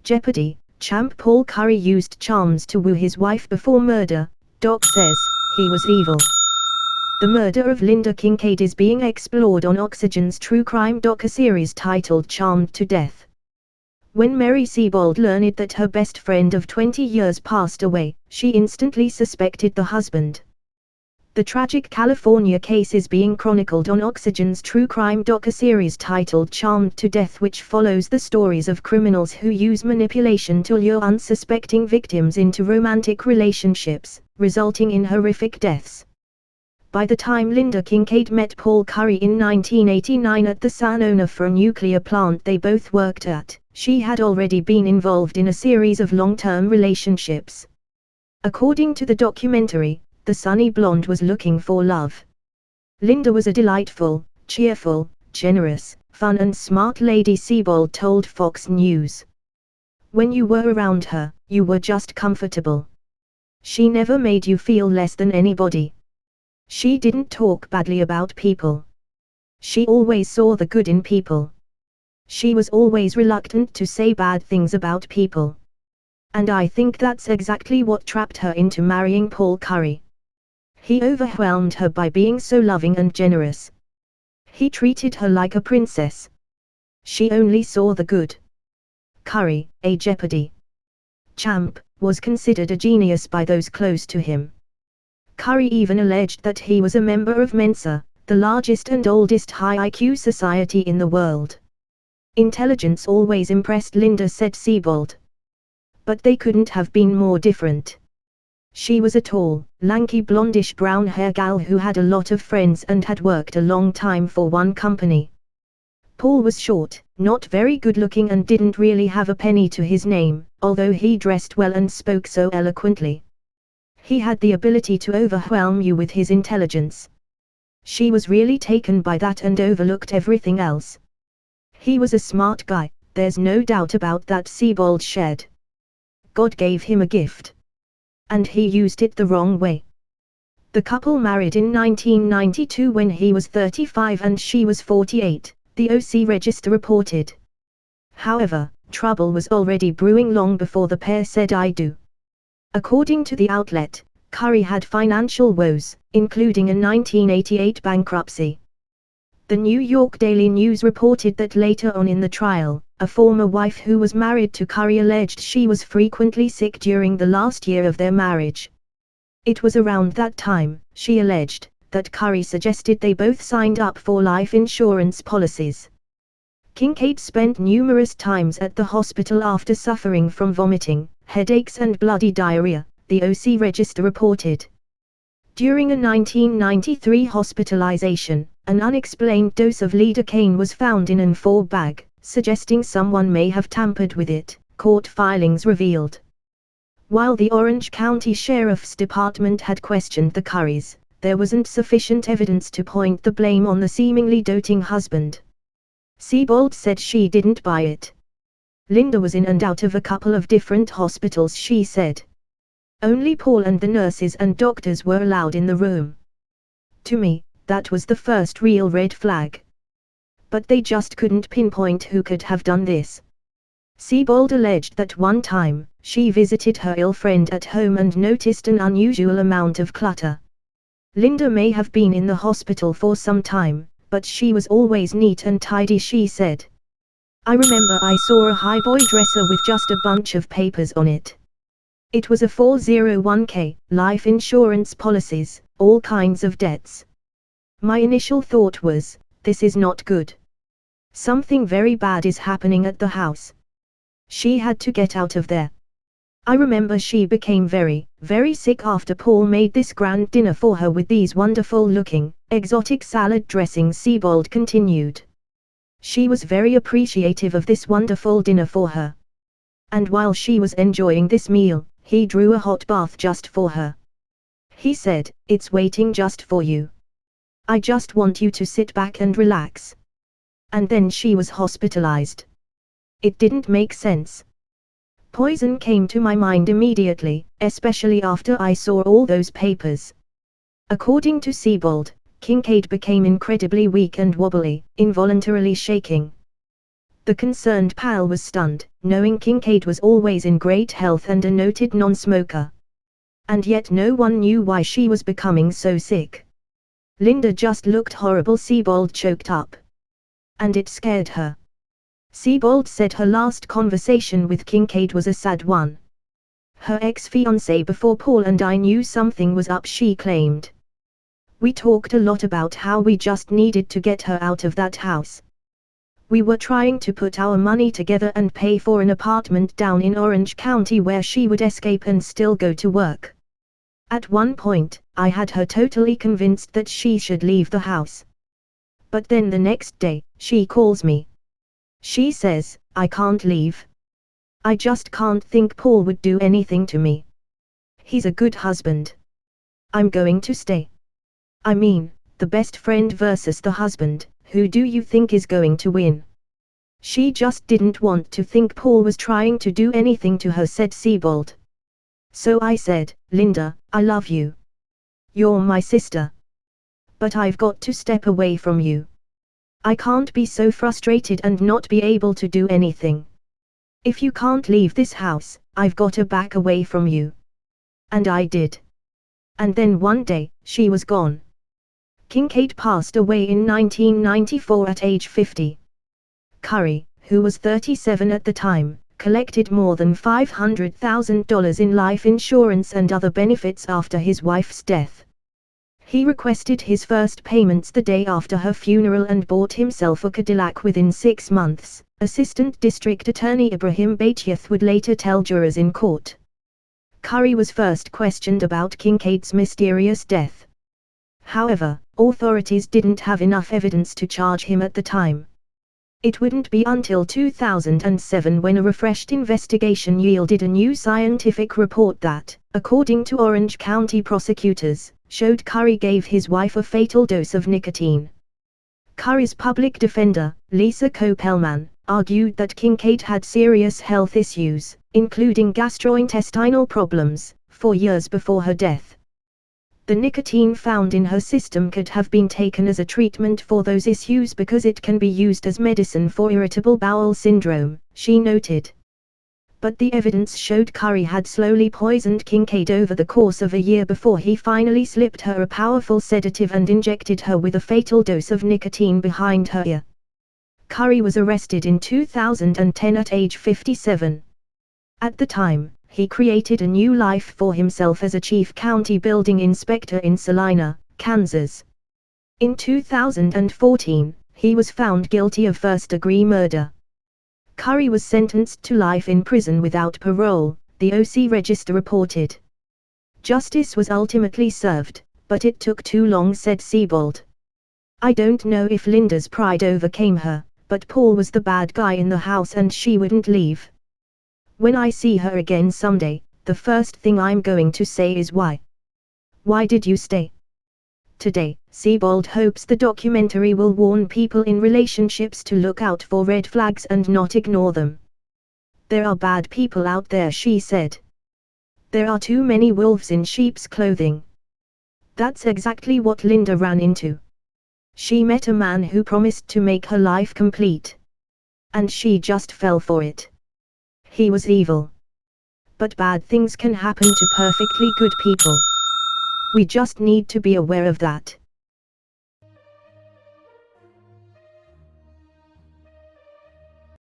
Jeopardy, champ Paul Curry used charms to woo his wife before murder. Doc says he was evil. The murder of Linda Kincaid is being explored on Oxygen's true crime docu-series titled Charmed to Death. When Mary Siebold learned that her best friend of 20 years passed away, she instantly suspected the husband. The tragic California case is being chronicled on Oxygen's true crime docu-series titled Charmed to Death, which follows the stories of criminals who use manipulation to lure unsuspecting victims into romantic relationships, resulting in horrific deaths. By the time Linda Kincaid met Paul Curry in 1989 at the San Onofre nuclear plant they both worked at, she had already been involved in a series of long-term relationships. According to the documentary, the sunny blonde was looking for love. Linda was a delightful, cheerful, generous, fun and smart lady, Siebold told Fox News. When you were around her, you were just comfortable. She never made you feel less than anybody. She didn't talk badly about people. She always saw the good in people. She was always reluctant to say bad things about people. And I think that's exactly what trapped her into marrying Paul Curry. He overwhelmed her by being so loving and generous. He treated her like a princess. She only saw the good. Curry, a Jeopardy champ, was considered a genius by those close to him. Curry even alleged that he was a member of Mensa, the largest and oldest high IQ society in the world. Intelligence always impressed Linda, said Siebold. But they couldn't have been more different. She was a tall, lanky blondish brown hair gal who had a lot of friends and had worked a long time for one company. Paul was short, not very good looking and didn't really have a penny to his name, although he dressed well and spoke so eloquently. He had the ability to overwhelm you with his intelligence. She was really taken by that and overlooked everything else. He was a smart guy, there's no doubt about that, Siebold shared. God gave him a gift. And he used it the wrong way. The couple married in 1992 when he was 35 and she was 48, the OC Register reported. However, trouble was already brewing long before the pair said I do. According to the outlet, Curry had financial woes, including a 1988 bankruptcy. The New York Daily News reported that later on in the trial, a former wife who was married to Curry alleged she was frequently sick during the last year of their marriage. It was around that time, she alleged, that Curry suggested they both signed up for life insurance policies. Kincaid spent numerous times at the hospital after suffering from vomiting, headaches and bloody diarrhea, the OC Register reported. During a 1993 hospitalization, an unexplained dose of lidocaine was found in an IV bag, suggesting someone may have tampered with it, court filings revealed. While the Orange County Sheriff's Department had questioned the Currys, there wasn't sufficient evidence to point the blame on the seemingly doting husband. Siebold said she didn't buy it. Linda was in and out of a couple of different hospitals, she said. Only Paul and the nurses and doctors were allowed in the room. To me, that was the first real red flag. But they just couldn't pinpoint who could have done this. Siebold alleged that one time, she visited her ill friend at home and noticed an unusual amount of clutter. Linda may have been in the hospital for some time, but she was always neat and tidy, she said. I remember I saw a highboy dresser with just a bunch of papers on it. It was a 401k, life insurance policies, all kinds of debts. My initial thought was, this is not good. Something very bad is happening at the house. She had to get out of there. I remember she became very, very sick after Paul made this grand dinner for her with these wonderful-looking, exotic salad dressings, Siebold continued. She was very appreciative of this wonderful dinner for her. And while she was enjoying this meal, he drew a hot bath just for her. He said, "It's waiting just for you. I just want you to sit back and relax." And then she was hospitalized. It didn't make sense. Poison came to my mind immediately, especially after I saw all those papers. According to Siebold, Kincaid became incredibly weak and wobbly, involuntarily shaking. The concerned pal was stunned, knowing Kincaid was always in great health and a noted non-smoker. And yet no one knew why she was becoming so sick. Linda just looked horrible, Sebald choked up. And it scared her. Sebald said her last conversation with Kincaid was a sad one. Her ex-fiancé before Paul and I knew something was up, she claimed. We talked a lot about how we just needed to get her out of that house. We were trying to put our money together and pay for an apartment down in Orange County where she would escape and still go to work. At one point, I had her totally convinced that she should leave the house. But then the next day, she calls me. She says, I can't leave. I just can't think Paul would do anything to me. He's a good husband. I'm going to stay. I mean, the best friend versus the husband, who do you think is going to win? She just didn't want to think Paul was trying to do anything to her, said Sebald. So I said, Linda, I love you. You're my sister. But I've got to step away from you. I can't be so frustrated and not be able to do anything. If you can't leave this house, I've got to back away from you. And I did. And then one day, she was gone. Kincaid passed away in 1994 at age 50. Curry, who was 37 at the time, collected more than $500,000 in life insurance and other benefits after his wife's death. He requested his first payments the day after her funeral and bought himself a Cadillac within 6 months, Assistant District Attorney Ibrahim Baitiath would later tell jurors in court. Curry was first questioned about Kincaid's mysterious death. However, authorities didn't have enough evidence to charge him at the time. It wouldn't be until 2007 when a refreshed investigation yielded a new scientific report that, according to Orange County prosecutors, showed Curry gave his wife a fatal dose of nicotine. Curry's public defender, Lisa Kopelman, argued that Kincaid had serious health issues, including gastrointestinal problems, 4 years before her death. The nicotine found in her system could have been taken as a treatment for those issues because it can be used as medicine for irritable bowel syndrome, she noted. But the evidence showed Curry had slowly poisoned Kincaid over the course of a year before he finally slipped her a powerful sedative and injected her with a fatal dose of nicotine behind her ear. Curry was arrested in 2010 at age 57. At the time, he created a new life for himself as a chief county building inspector in Salina, Kansas. In 2014, he was found guilty of first-degree murder. Curry was sentenced to life in prison without parole, the OC Register reported. Justice was ultimately served, but it took too long, said Sebald. I don't know if Linda's pride overcame her, but Paul was the bad guy in the house and she wouldn't leave. When I see her again someday, the first thing I'm going to say is why? Why did you stay? Today, Sebald hopes the documentary will warn people in relationships to look out for red flags and not ignore them. There are bad people out there, she said. There are too many wolves in sheep's clothing. That's exactly what Linda ran into. She met a man who promised to make her life complete. And she just fell for it. He was evil. But bad things can happen to perfectly good people. We just need to be aware of that.